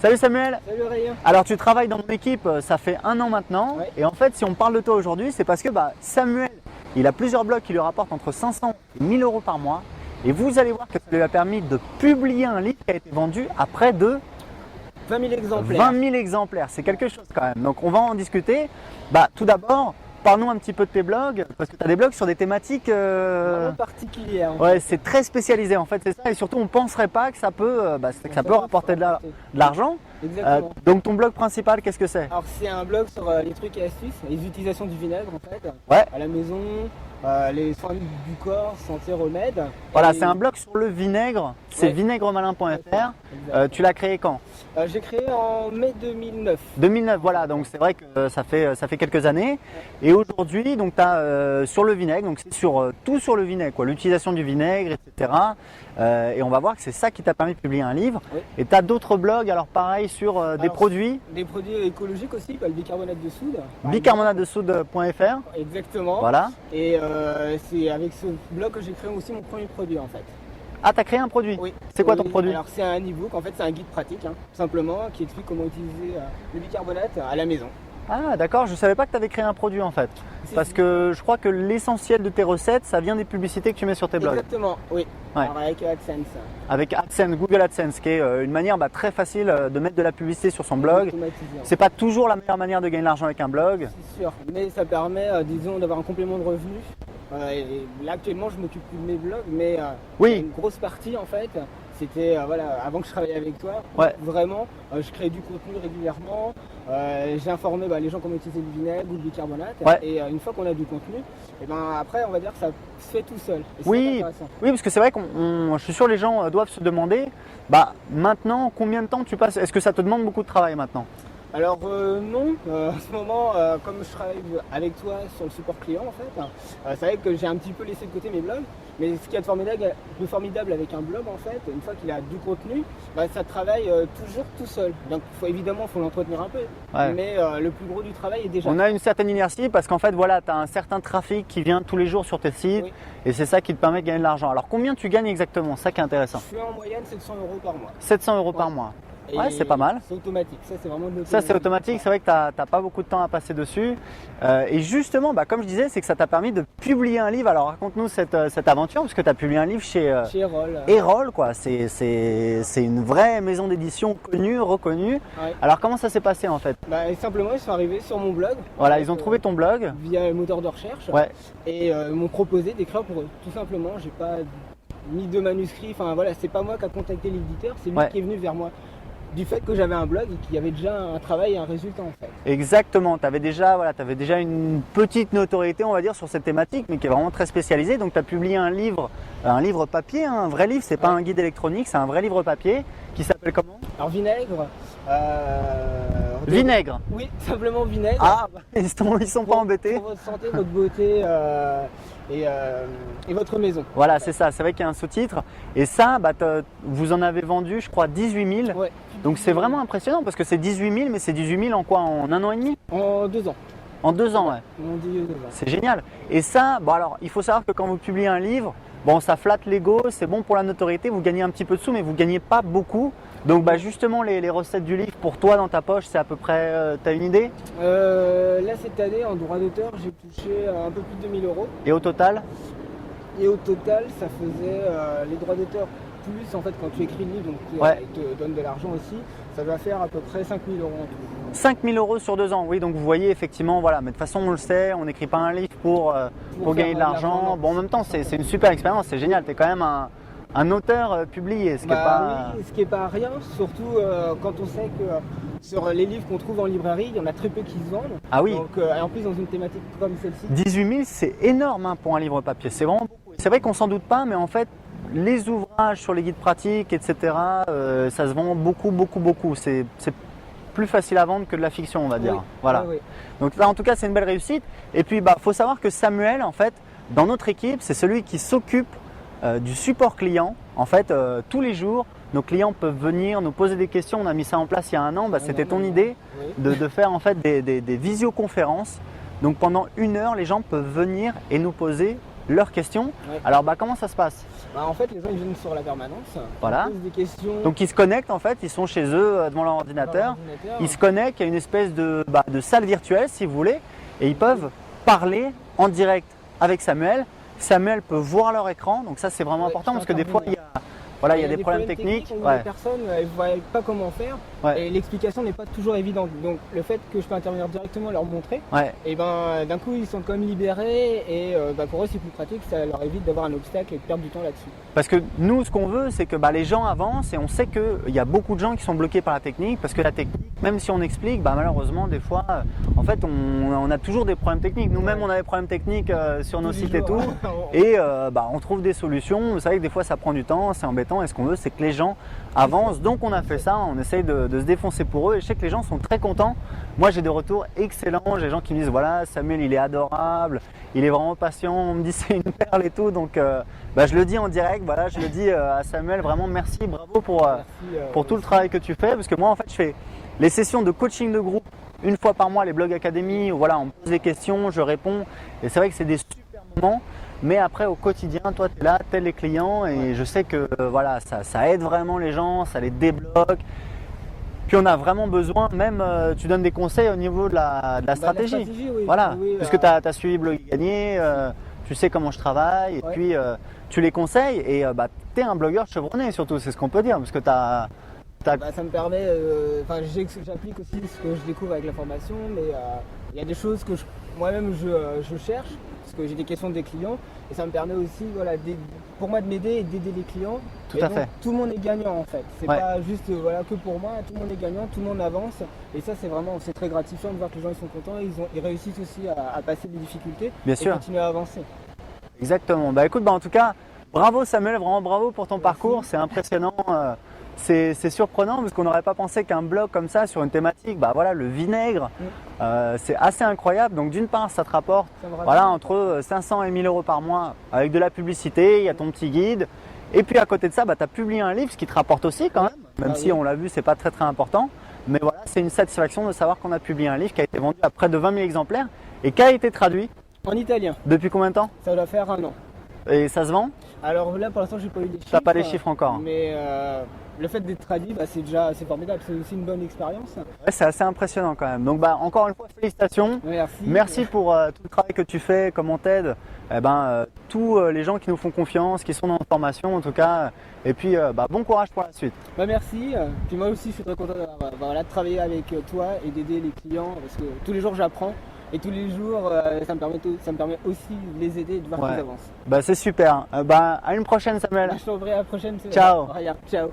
Salut Samuel. Salut Aurélien. Alors tu travailles dans mon équipe, ça fait 1 an maintenant. Ouais. Et en fait, si on parle de toi aujourd'hui, c'est parce que Samuel, il a plusieurs blogs qui lui rapportent entre 500 et 1000 euros par mois. Et vous allez voir que ça lui a permis de publier un livre qui a été vendu à près de 20 000 exemplaires. 20 000 exemplaires. C'est quelque chose quand même. Donc on va en discuter. Tout d'abord, parle-nous un petit peu de tes blogs, parce que tu as des blogs sur des thématiques Vraiment particulières. ouais, c'est très spécialisé en fait, c'est ça. Et surtout, on ne penserait pas que ça peut, rapporter de l'argent. Exactement. Donc ton blog principal, qu'est-ce que c'est? Alors c'est un blog sur les trucs et astuces, les utilisations du vinaigre en fait, Ouais. à la maison, les soins du corps, santé, remèdes. Voilà, Et- c'est un blog sur le vinaigre, c'est Ouais. vinaigremalin.fr. Exact. Tu l'as créé quand? J'ai créé en mai 2009. 2009, voilà, donc c'est vrai que ça fait quelques années. Et aujourd'hui, donc tu as sur le vinaigre, donc c'est sur tout sur le vinaigre, quoi, l'utilisation du vinaigre, etc. Et on va voir que c'est ça qui t'a permis de publier un livre. Oui. Et tu as d'autres blogs, alors pareil, sur des Alors, produits, Des produits écologiques aussi, le bicarbonate de soude. par bicarbonatedesoude.fr. exemple. Exactement. Voilà. Et c'est avec ce blog que j'ai créé aussi mon premier produit en fait. Ah, tu as créé un produit? Oui. C'est quoi Oui, ton produit? Alors c'est un e-book, en fait c'est un guide pratique, tout simplement, qui explique comment utiliser le bicarbonate à la maison. Ah, d'accord, je ne savais pas que tu avais créé un produit en fait. Si, Parce si. que je crois que l'essentiel de tes recettes, ça vient des publicités que tu mets sur tes blogs. Exactement, oui. Ouais. Alors avec AdSense. Avec AdSense, Google AdSense, qui est une manière très facile de mettre de la publicité sur son blog. Automatisé. C'est pas toujours la meilleure manière de gagner de l'argent avec un blog. C'est sûr, mais ça permet, disons, d'avoir un complément de revenus. Et là actuellement je m'occupe plus de mes blogs, mais Oui. une grosse partie en fait, c'était avant que je travaille avec toi, Ouais. vraiment, je crée du contenu régulièrement, j'ai informé les gens comment utiliser le vinaigre ou le bicarbonate, Ouais. et une fois qu'on a du contenu, et après on va dire que ça se fait tout seul. Et c'est Oui, intéressant. oui, parce que c'est vrai je suis sûr que les gens doivent se demander, maintenant, combien de temps tu passes? Est-ce que ça te demande beaucoup de travail maintenant? Alors non, en ce moment, comme je travaille avec toi sur le support client en fait, c'est vrai que j'ai un petit peu laissé de côté mes blogs, mais ce qui est formidable avec un blog en fait, une fois qu'il a du contenu, ça travaille toujours tout seul. Donc évidemment, il faut l'entretenir un peu, Ouais. mais le plus gros du travail est déjà On a une certaine inertie parce qu'en fait, voilà, tu as un certain trafic qui vient tous les jours sur tes sites Oui. et c'est ça qui te permet de gagner de l'argent. Alors, combien tu gagnes exactement? Ça qui est intéressant. Je suis en moyenne 700 € par mois. 700 euros par Ouais. mois. Et Ouais, c'est pas mal. C'est automatique, ça c'est vraiment de l'automatique. Ça, c'est automatique. C'est vrai que tu n'as pas beaucoup de temps à passer dessus. Et justement, comme je disais, c'est que ça t'a permis de publier un livre. Alors, raconte-nous cette aventure, parce que tu as publié un livre chez Chez Erol. Erol, quoi. C'est une vraie maison d'édition connue, reconnue. Ouais. Alors, comment ça s'est passé en fait? Et simplement, ils sont arrivés sur mon blog. Voilà, Donc, ils ont trouvé ton blog. via le moteur de recherche. Ouais. Et m'ont proposé d'écrire pour eux. Tout simplement, j'ai pas mis de manuscrit, enfin voilà, c'est pas moi qui a contacté l'éditeur, c'est lui Ouais. qui est venu vers moi. Du fait que j'avais un blog et qu'il y avait déjà un travail et un résultat en fait. Exactement, tu avais déjà une petite notoriété, on va dire, sur cette thématique, mais qui est vraiment très spécialisée. Donc tu as publié un livre papier, un vrai livre, c'est pas Ouais. un guide électronique, c'est un vrai livre papier qui s'appelle comment? Alors vinaigre. Vinaigre. Oui, simplement vinaigre. Ah, ils sont pas embêtés. Pour votre santé, votre beauté et votre maison. Voilà, c'est ça, c'est vrai qu'il y a un sous-titre. Et ça, vous en avez vendu, je crois, 18 000. Ouais. Donc c'est vraiment impressionnant parce que c'est 18 000, mais c'est 18 000 en quoi? En 1 an et demi? En 2 ans. En 2 ans, ouais. On dit 2 ans. C'est génial. Et ça, alors, il faut savoir que quand vous publiez un livre, ça flatte l'ego, c'est bon pour la notoriété, vous gagnez un petit peu de sous, mais vous ne gagnez pas beaucoup. Donc, justement, les recettes du livre, pour toi, dans ta poche, c'est à peu près, tu as une idée? Là cette année en droit d'auteur j'ai touché un peu plus de 2 000 €. Et au total? Et au total ça faisait les droits d'auteur plus en fait quand tu écris le livre, donc Ouais. ils te donnent de l'argent aussi, ça va faire à peu près 5 000 € en tout. 5 000 € sur 2 ans, oui, donc vous voyez effectivement, voilà, mais de toute façon on le sait, on n'écrit pas un livre pour Pour gagner faire de de l'argent. l'argent, Bon, en même temps, c'est une super expérience, c'est génial, tu es quand même un auteur publié, ce qui est pas... Oui, ce qui n'est pas rien, surtout quand on sait que sur les livres qu'on trouve en librairie, il y en a très peu qui se vendent. Ah oui. Donc, et en plus dans une thématique comme celle-ci. 18 000, c'est énorme pour un livre papier, c'est vraiment beaucoup. C'est vrai qu'on s'en doute pas, mais en fait, les ouvrages sur les guides pratiques, etc., ça se vend beaucoup, beaucoup, beaucoup. C'est plus facile à vendre que de la fiction, on va dire. Oui. Voilà. Oui. Donc là, en tout cas, c'est une belle réussite. Et puis, faut savoir que Samuel, en fait, dans notre équipe, c'est celui qui s'occupe du support client. En fait, tous les jours, nos clients peuvent venir nous poser des questions. On a mis ça en place il y a 1 an. C'était ton idée Oui. de faire en fait des visioconférences. Donc pendant 1 heure, les gens peuvent venir et nous poser leurs questions. Ouais. Alors comment ça se passe? Bah, en fait, les gens ils viennent sur la permanence, Voilà. ils posent des questions. Donc ils se connectent en fait, ils sont chez eux devant leur ordinateur, ils se connectent, il y a une espèce de salle virtuelle si vous voulez, et ils peuvent parler en direct avec Samuel. Samuel peut voir leur écran, donc ça c'est vraiment important parce que des fois il y a des problèmes techniques. Où les personnes ne voient pas comment faire et l'explication n'est pas toujours évidente. Donc le fait que je peux intervenir directement et leur montrer, et ben d'un coup ils sont comme libérés et pour eux c'est plus pratique, ça leur évite d'avoir un obstacle et de perdre du temps là-dessus. Parce que nous ce qu'on veut c'est que les gens avancent et on sait qu'il y a beaucoup de gens qui sont bloqués par la technique parce que la technique, même si on explique, malheureusement des fois en fait on a toujours des problèmes techniques. Nous-mêmes on a des problèmes techniques sur nos sites et tout et on trouve des solutions. Vous savez que des fois ça prend du temps, c'est embêtant. Et ce qu'on veut, c'est que les gens avancent. Donc, on a fait ça. On essaye de se défoncer pour eux. Et je sais que les gens sont très contents. Moi, j'ai des retours excellents. J'ai des gens qui me disent voilà, Samuel, il est adorable. Il est vraiment patient. On me dit c'est une perle et tout. Donc, je le dis en direct. Voilà, je le dis à Samuel. Vraiment, merci, bravo pour tout le travail que tu fais. Parce que moi, en fait, je fais les sessions de coaching de groupe une fois par mois, les Blog Academy. Où, voilà, on me pose des questions, je réponds. Et c'est vrai que c'est des super moments. Mais après au quotidien, toi tu es là, tu aides les clients et je sais que ça aide vraiment les gens, ça les débloque. Puis on a vraiment besoin, même tu donnes des conseils au niveau de la stratégie. Oui. Voilà, Oui, puisque tu as suivi Blog et Gagner, tu sais comment je travaille et puis tu les conseilles et tu es un blogueur chevronné surtout, c'est ce qu'on peut dire parce que tu as… ça me permet, j'applique aussi ce que je découvre avec la formation, mais il y a des choses que moi-même je cherche, parce que j'ai des questions des clients, et ça me permet aussi pour moi de m'aider et d'aider les clients. Tout à fait. Tout le monde est gagnant en fait, c'est pas juste que pour moi, tout le monde est gagnant, tout le monde avance, et ça c'est très gratifiant de voir que les gens ils sont contents, ils réussissent aussi à passer des difficultés et continuer à avancer. Exactement, écoute, en tout cas, bravo Samuel, vraiment bravo pour ton parcours, c'est impressionnant. C'est surprenant parce qu'on n'aurait pas pensé qu'un blog comme ça sur une thématique, le vinaigre, c'est assez incroyable. Donc d'une part, ça te rapporte entre 500 et 1000 euros par mois avec de la publicité, il y a ton petit guide. Et puis à côté de ça, tu as publié un livre, ce qui te rapporte aussi quand même si on l'a vu, c'est pas très important. Mais voilà, c'est une satisfaction de savoir qu'on a publié un livre qui a été vendu à près de 20 000 exemplaires et qui a été traduit. En italien. Depuis combien de temps? Ça doit faire 1 an. Et ça se vend? Alors là, pour l'instant, j'ai pas eu les chiffres. T'as pas les chiffres encore? Mais le fait d'être traduit, c'est formidable. C'est aussi une bonne expérience. Ouais, c'est assez impressionnant quand même. Donc encore une fois, félicitations. Merci pour tout le travail que tu fais, comment t'aides. Tous les gens qui nous font confiance, qui sont dans la formation en tout cas. Et puis bon courage pour la suite. Merci. Puis moi aussi, je suis très content de travailler avec toi et d'aider les clients parce que tous les jours, j'apprends. Et tous les jours, ça me permet aussi de les aider et de voir qu'ils avancent. C'est super. À une prochaine Samuel. Je t'en prie, à la prochaine. Ciao. Ciao.